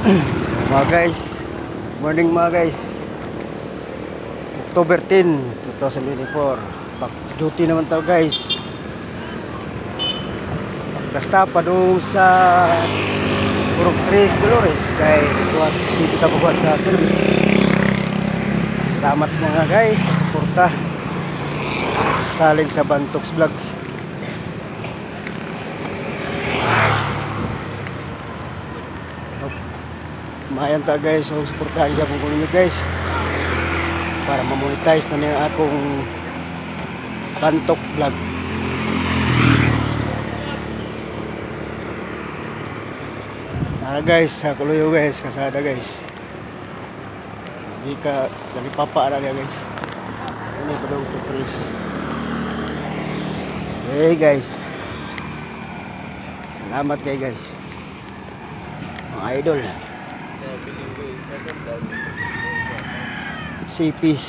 Mga guys, morning mga guys. October 10, 2024. Back to duty naman tayo guys. Basta pa doon sa Purok 3 Dolores kay buat dito ka buat sa service. Salamat sa mga guys sa suporta. Salig sa Bantox Vlogs. Mayan ta guys, so suportahan siya kung ninyo guys para ma-monetize na niya akong Bantok Vlog. Guys, sa Kuloyo guys, kasada guys. Hindi ka papa na niya guys. Ini pa daw tulis. Hey guys. Salamat kay guys. Mga idol. CPs.